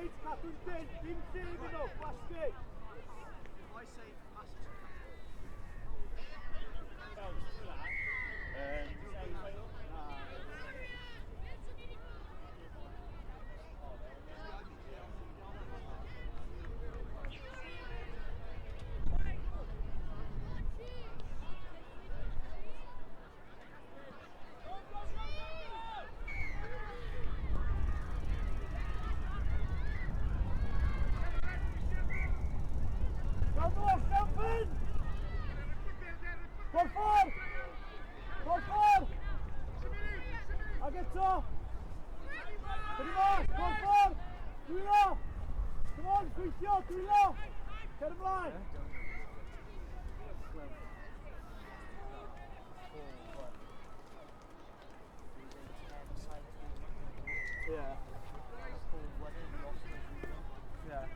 Reit, cadw'n dyn, dim lle iddyn nhw, gwasgu. I say massive. Ag eto! Dyna mas, gorffor! Dwylo! Come on, gweithio, dwylo! Cer ymlaen! Yeah. Yeah.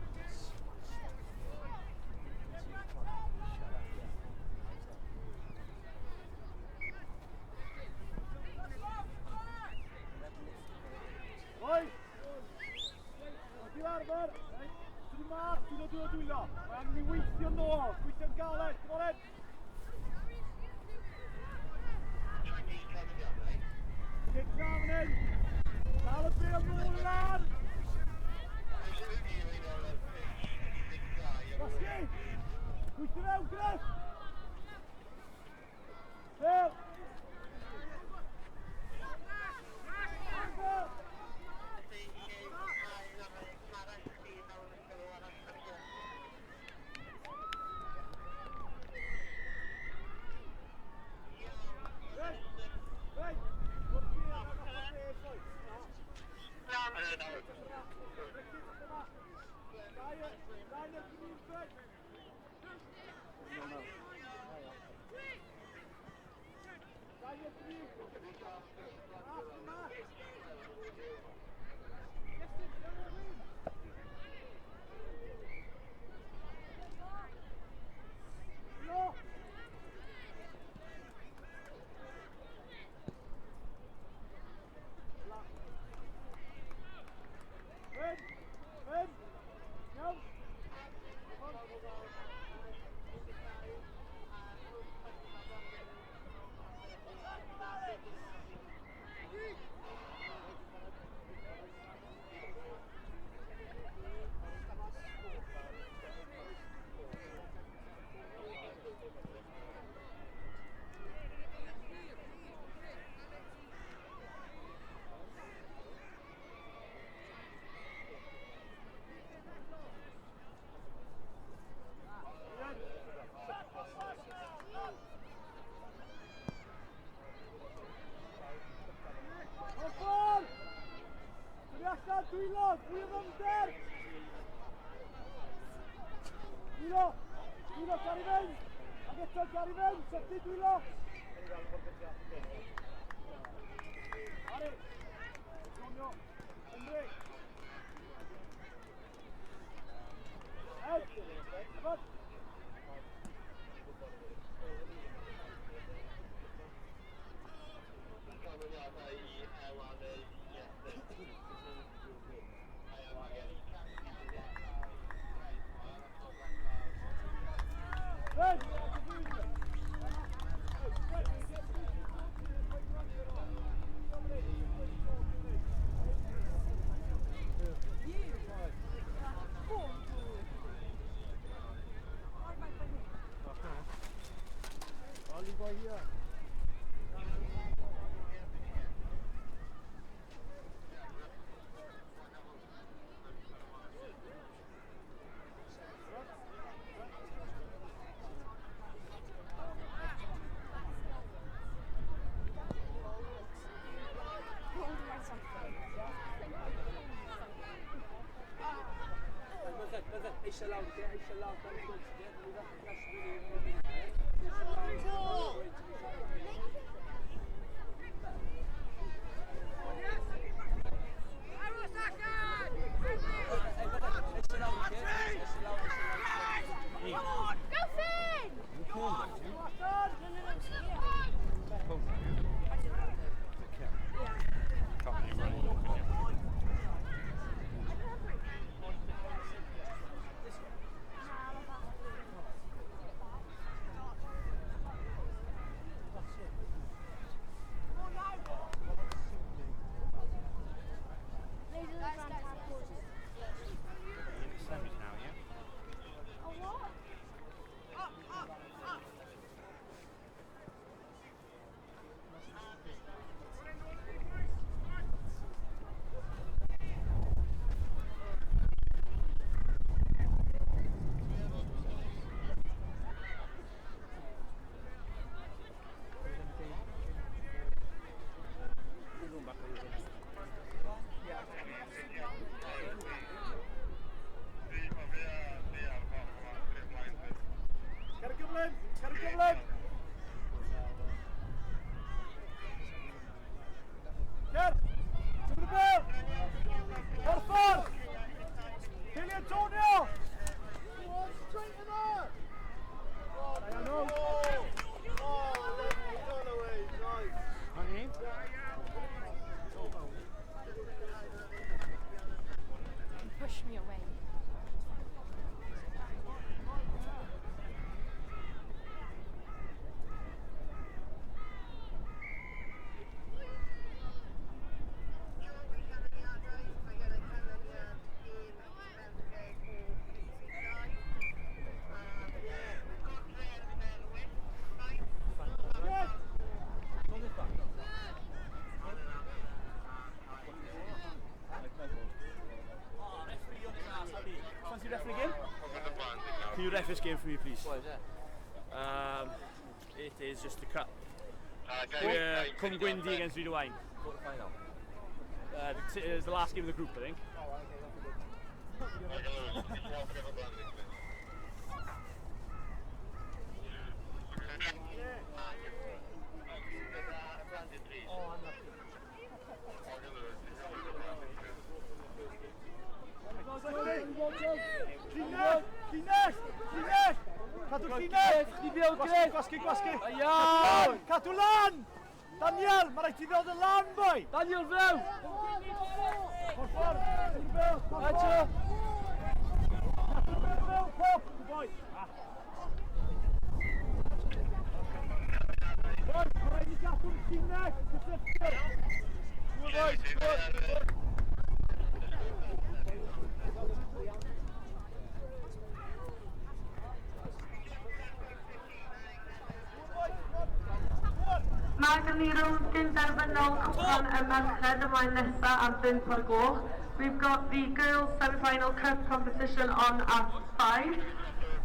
Oi! Di arfer! Ti'n mas, ti'n o dwylo! Mae angen i weithio nôl! Gweithio'n galed! Come on, Ed! Kick down in! Dal y bil nôl lan! Basgi! Gweithio mewn, Griff! Phil! Arfer! Dwylo, fwy o ddyfnder! Dwylo, dwylo, gari fewn! Ag eto, gari fewn, sefti dwylo! Ari! Jonio, Cymru! Ed! Efod! Eisiau lawr, eisiau lawr, you ref this game for me, please? What is it? It is just the cup. We're Cwm Gwyndi against Rydw Wine. Quarter final. It's the last game of the group, I think. Llinell! Cadw llinell! Gwasgu! Iawn! Cadw lan! Daniel, mae rhaid ti ddod yn lan, boi! Daniel few! Por ffordd! Eto! Pop! Boi! Boi, mae rhaid i gadw'r llinell! Cysylltu! Mae gen ni rownd gyn-derfynol cwpan y merched ymlaen nesa am 5 o'r gloch. We've got the girls semi-final cup competition on at 5.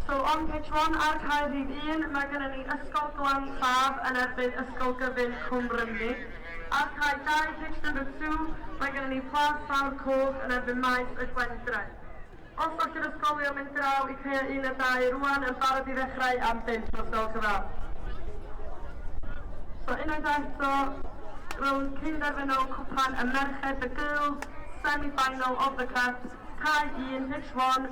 So on pitch 1 ar cae rhif 1, mae gen ni Ysgol Glan Llaf yn erbyn Ysgol Gyfun Cwm Rymni. Ar cae 2, pitch number 2, mae gen ni Plas Fawr Coch yn erbyn Maes y Gwendraeth. Os all yr ysgolion mynd draw i cae 1 a 2 rwan yn barod i ddechrau am 5 o'r ysgol cyfal. So unwaith eto, rownd cyn-derfynol cwpan y merched, the girls semi-final of the cup, cae 1, pitch 1,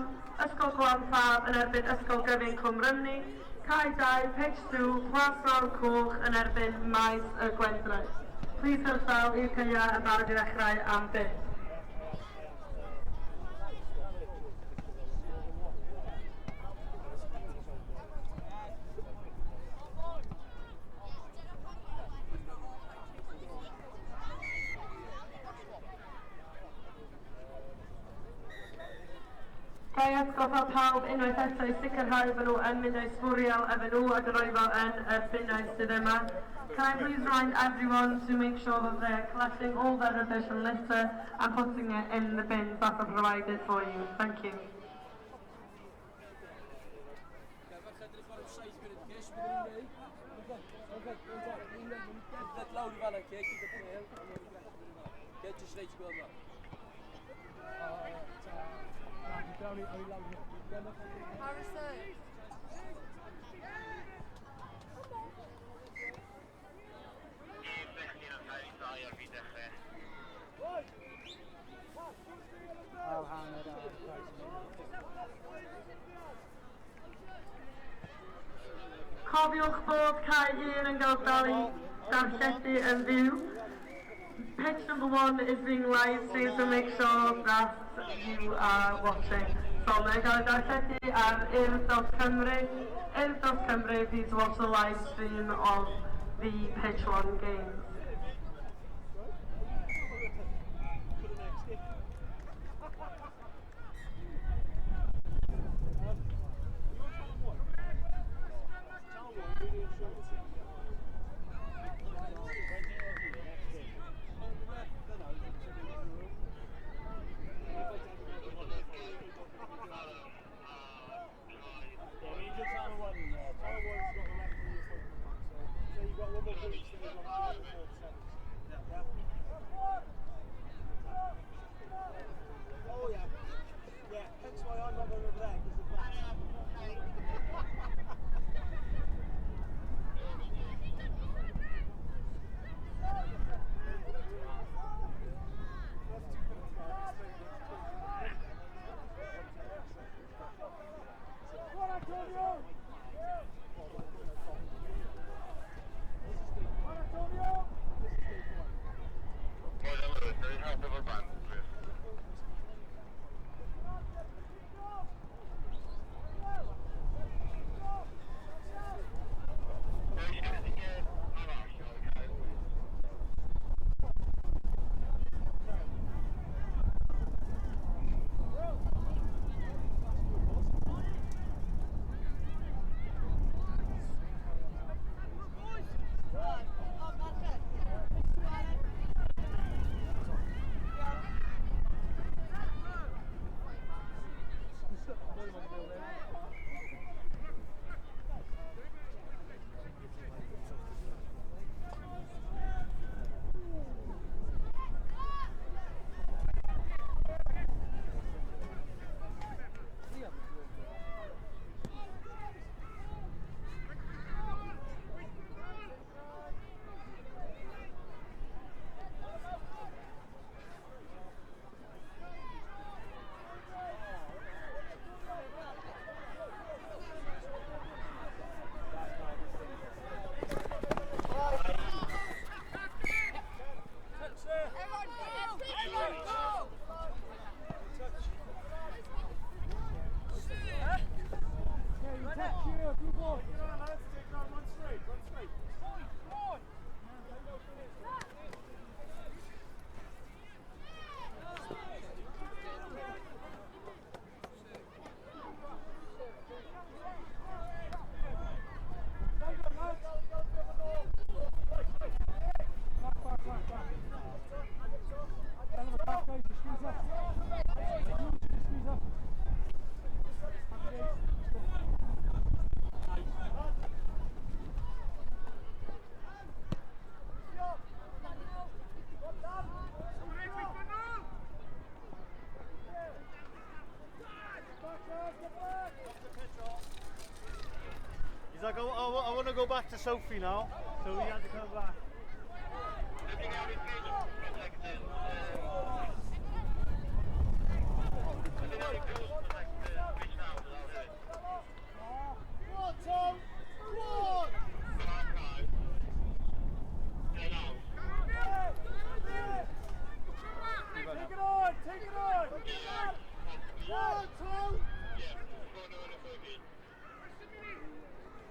Ysgol Glan Llaf yn erbyn Ysgol Gyfun Cwm Rymni, cae 2, pitch 2, Plas Fawr Coch yn erbyn Maes y Gwendraeth. Please hyrstaw i'r caeau yn barod i ddechrau am 5. Gai atgoffa pawb unwaith eto i sicrhau fod nhw yn mynd o'i sbwriel efo nhw ac yr oifo yn y bunnau sydd yma. Can I please remind everyone to make sure that they're collecting all their rubbish and litter and putting it in the bins that are provided for you. Thank you. Cofiwch bod cae 1 yn cael darlledu yn fyw. Pitch number 1 is being live streamed, so make sure that you are watching. So mae'n cael ei darlledu ar Urdd.Cymru. Urdd.Cymru, please watch the live stream of the Pitch 1 games. So you've got one more police and there's one more. go back to Sophie now. So we have to come back. Take it on! One, two!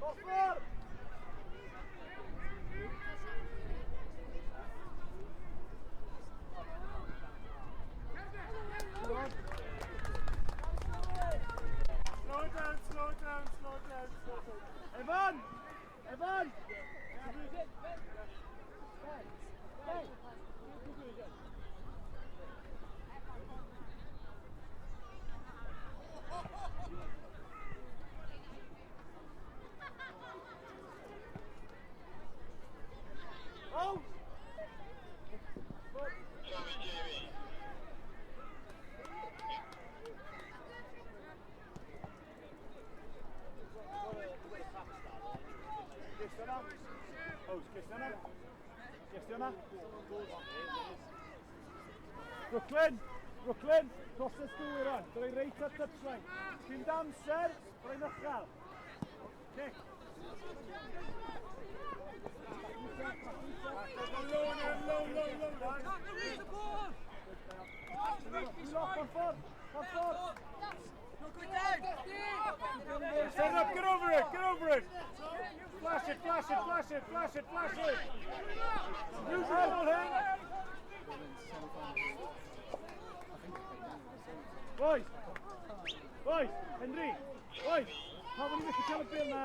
Go for! Slow down. Evan! Oh! Cristiana. Brooklyn, dros y sgwyr on. Dylai reit ar touchline. Cyn damser, byddai'n uchel. Kick. Low. Set it up, get over it. Flash it. Use your ball here. Boys, Henry, how many methu cael y bil na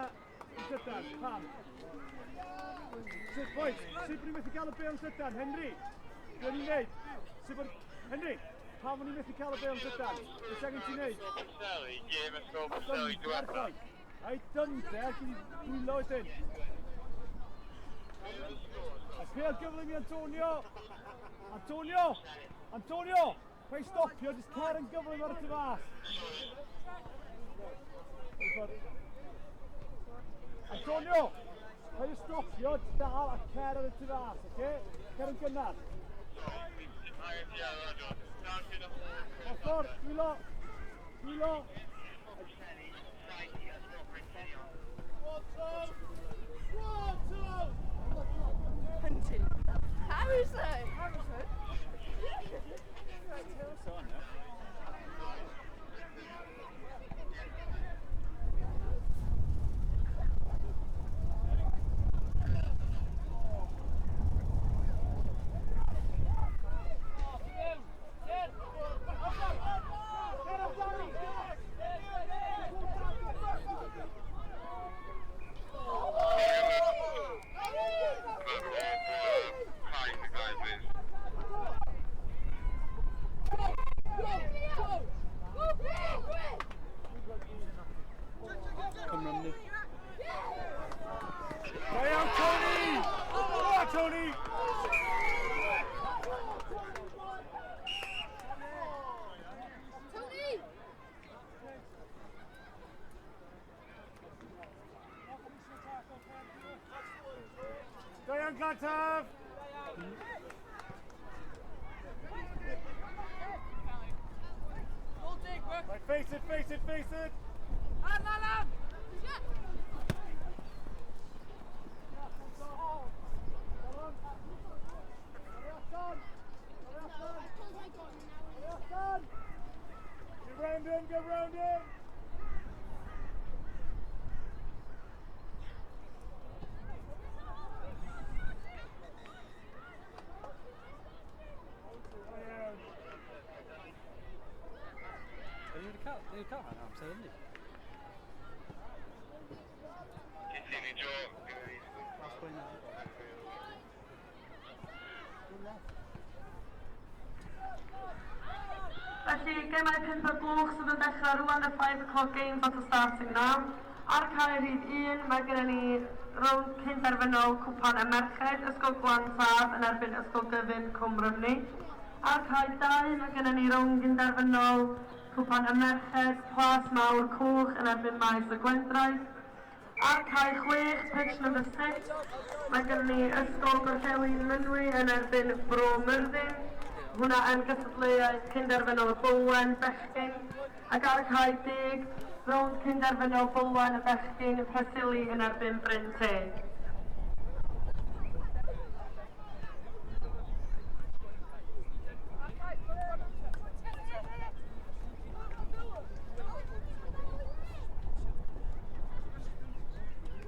yn Llydan? Pam? Boys, sut bod ni methu cael y bil yn Llydan? Henry, dwi'n ni'n neud? Henry, how many methu cael y bil yn Llydan? Beth angen ti'n neud? Dynter, ai dynter, gyd i dwylo ydyn. A pêl gyflym i Antonio! Pa'i stopio, jyst cer yn gyflym ar y tu fas. Antonio! Pa'i stopio, jyst dal a cer ar y tu fas, oce? Cer yn gynnar. Ffordd, dwylo! Hunting. Harrison! Tony! Diane Glantov! Right, face it! Alan! Get round him! Ni'n cael hynny amser, ynddi? Felly, gemau 5 o'r gloch sydd yn dechrau rwan y 5 o'clock games at the starting now. Ar cael rhyd 1, mae gennym ni rownd cyn-derfynol cwpan y merched, Ysgol Glantaf yn erbyn Ysgol Gyfun Cwm Rymni. Ar cael 2, mae gennym ni rownd cyn-derfynol cwpan y merched, Plas Mawr Coch yn erbyn Maes y Gwendraeth. Ar cae 6, pitch number 6. Mae gen ni ysgol Gorllewin Mynwy yn erbyn Bro Myrddin. Hwna yn gysadleuaeth cynderfynol y Bwlwen, Bechgyn. Ac ar y cae 10, rownd cynderfynol Bwlwen y Bechgyn, Presili yn erbyn Bryn Teg.